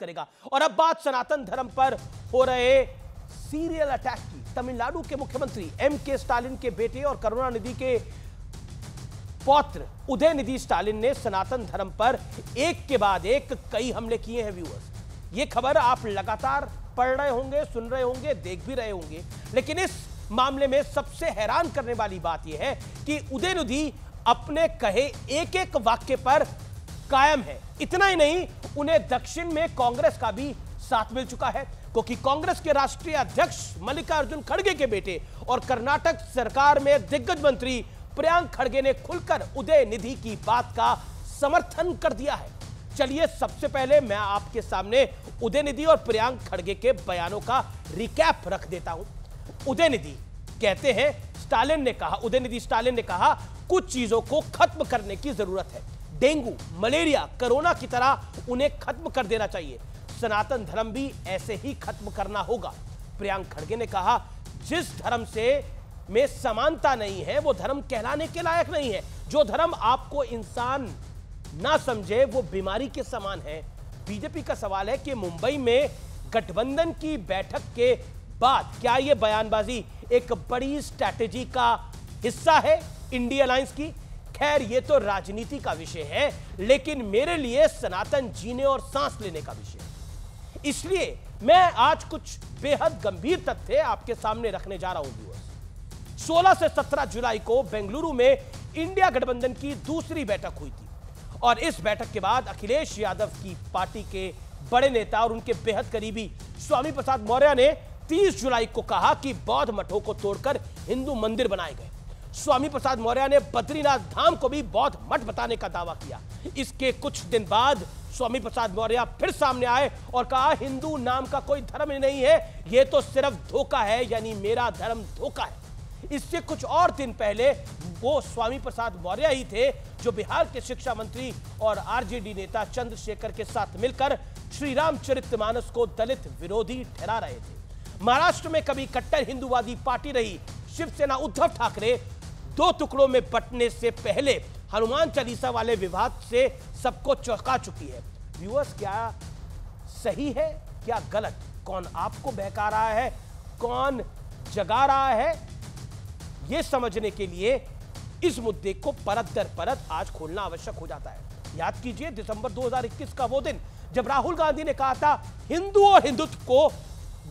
करेगा। और अब बात सनातन धर्म पर हो रहे सीरियल अटैक की। तमिलनाडु के मुख्यमंत्री एम.के. स्टालिन के बेटे और करुणानिधि के पौत्र उदयनिधि स्टालिन ने सनातन धर्म पर एक के बाद एक कई हमले किए हैं। व्यूअर्स, ये खबर आप लगातार पढ़ रहे होंगे, सुन रहे होंगे, देख भी रहे होंगे, लेकिन इस मामले में सबसे हैरान करने वाली बात यह है कि उदयनिधि अपने कहे एक एक वाक्य पर कायम है। इतना ही नहीं, उन्हें दक्षिण में कांग्रेस का भी साथ मिल चुका है, क्योंकि कांग्रेस के राष्ट्रीय अध्यक्ष मल्लिकार्जुन खड़गे के बेटे और कर्नाटक सरकार में दिग्गज मंत्री प्रियांक खड़गे ने खुलकर उदयनिधि की बात का समर्थन कर दिया है। चलिए सबसे पहले मैं आपके सामने उदयनिधि और प्रियांक खड़गे के बयानों का रिकैप रख देता हूं। उदयनिधि कहते हैं, उदयनिधि स्टालिन ने कहा कुछ चीजों को खत्म करने की जरूरत है। डेंगू, मलेरिया, कोरोना की तरह उन्हें खत्म कर देना चाहिए। सनातन धर्म भी ऐसे ही खत्म करना होगा। प्रियांक खड़गे ने कहा, जिस धर्म से में समानता नहीं है वो धर्म कहलाने के लायक नहीं है। जो धर्म आपको इंसान ना समझे वो बीमारी के समान है। बीजेपी का सवाल है कि मुंबई में गठबंधन की बैठक के बाद क्या यह बयानबाजी एक बड़ी स्ट्रैटेजी का हिस्सा है इंडिया अलायंस की? खैर, ये तो राजनीति का विषय है, लेकिन मेरे लिए सनातन जीने और सांस लेने का विषय है। इसलिए मैं आज कुछ बेहद गंभीर तथ्य आपके सामने रखने जा रहा हूं। व्यूअर्स, 16 से 17 जुलाई को बेंगलुरु में इंडिया गठबंधन की दूसरी बैठक हुई थी, और इस बैठक के बाद अखिलेश यादव की पार्टी के बड़े नेता और उनके बेहद करीबी स्वामी प्रसाद मौर्य ने 30 जुलाई को कहा कि बौद्ध मठों को तोड़कर हिंदू मंदिर बनाए गए। स्वामी प्रसाद मौर्य ने बद्रीनाथ धाम को भी बौद्ध मठ बताने का दावा किया। इसके कुछ दिन बाद स्वामी प्रसाद मौर्य फिर सामने आए और कहा, हिंदू नाम का कोई धर्म नहीं है, यह तो सिर्फ धोखा है, यानी मेरा धर्म धोखा है। इससे कुछ और दिन पहले वो स्वामी प्रसाद मौर्य ही थे जो बिहार के शिक्षा मंत्री और आरजेडी नेता चंद्रशेखर के साथ मिलकर श्री रामचरितमानस को दलित विरोधी ठहरा रहे थे। महाराष्ट्र में कभी कट्टर हिंदूवादी पार्टी रही शिवसेना उद्धव ठाकरे दो टुकड़ों में बंटने से पहले हनुमान चालीसा वाले विवाद से सबको चौंका चुकी है। व्यूअर्स, क्या सही है क्या गलत? कौन आपको बहका रहा है, कौन जगा रहा है, यह समझने के लिए इस मुद्दे को परत दर परत आज खोलना आवश्यक हो जाता है। याद कीजिए दिसंबर 2021 का वो दिन जब राहुल गांधी ने कहा था हिंदू और हिंदुत्व को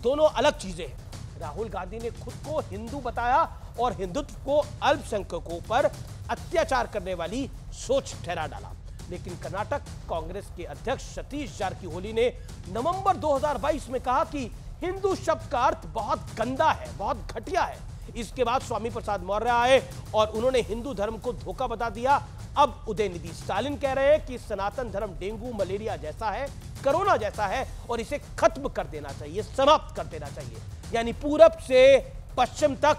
दोनों अलग चीजें हैं। राहुल गांधी ने खुद को हिंदू बताया और हिंदुत्व को अल्पसंख्यकों पर अत्याचार करने वाली सोच ठहरा डाला। लेकिन कर्नाटक कांग्रेस के अध्यक्ष सतीश जारकिहोली ने नवंबर 2022 में कहा कि हिंदू शब्द का अर्थ बहुत गंदा है, बहुत घटिया है। इसके बाद स्वामी प्रसाद मौर्य आए और उन्होंने हिंदू धर्म को धोखा बता दिया। अब उदयनिधि स्टालिन कह रहे हैं कि सनातन धर्म डेंगू मलेरिया जैसा है, कोरोना जैसा है, और इसे खत्म कर देना चाहिए, समाप्त कर देना चाहिए। यानी पूरब से पश्चिम तक,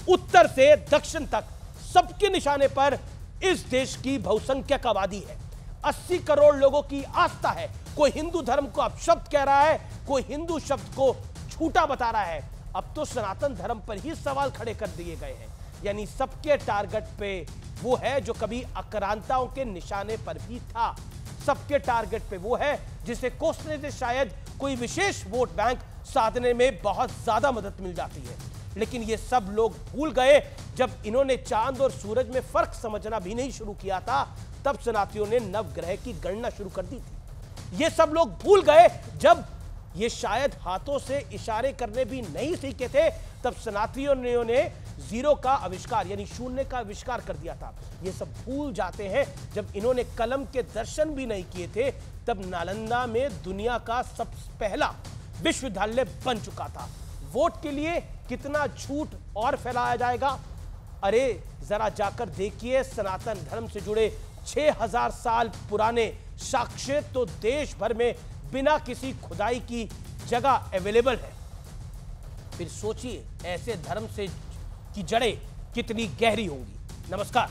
उत्तर से दक्षिण तक सबके निशाने पर इस देश की बहुसंख्यक आबादी है। 80 करोड़ लोगों की आस्था है। कोई हिंदू धर्म को अपशब्द कह रहा है, कोई हिंदू शब्द को झूठा बता रहा है। अब तो सनातन धर्म पर ही सवाल खड़े कर दिए गए हैं। यानी सबके टारगेट पे वो है जो कभी आक्रांताओं के निशाने पर भी था। सबके टारगेट पे वो है जिसे कोसने से शायद कोई विशेष वोट बैंक साधने में बहुत ज्यादा मदद मिल जाती है। लेकिन ये सब लोग भूल गए जब इन्होंने चांद और सूरज में फर्क समझना भी नहीं शुरू किया था, तब सनातनियों ने नवग्रह की गणना शुरू कर दी थी। ये सब लोग भूल गए जब ये शायद हाथों से इशारे करने भी नहीं सीखे थे, तब सनातनियों ने जीरो का आविष्कार यानी शून्य का आविष्कार कर दिया था। ये सब भूल जाते हैं जब इन्होंने कलम के दर्शन भी नहीं किए थे, तब नालंदा में दुनिया का सबसे पहला विश्वविद्यालय बन चुका था। वोट के लिए कितना झूठ और फैलाया जाएगा? अरे जरा जाकर देखिए, सनातन धर्म से जुड़े 6000 साल पुराने साक्ष्य तो देश भर में बिना किसी खुदाई की जगह अवेलेबल है। फिर सोचिए ऐसे धर्म से की जड़ें कितनी गहरी होंगी। नमस्कार।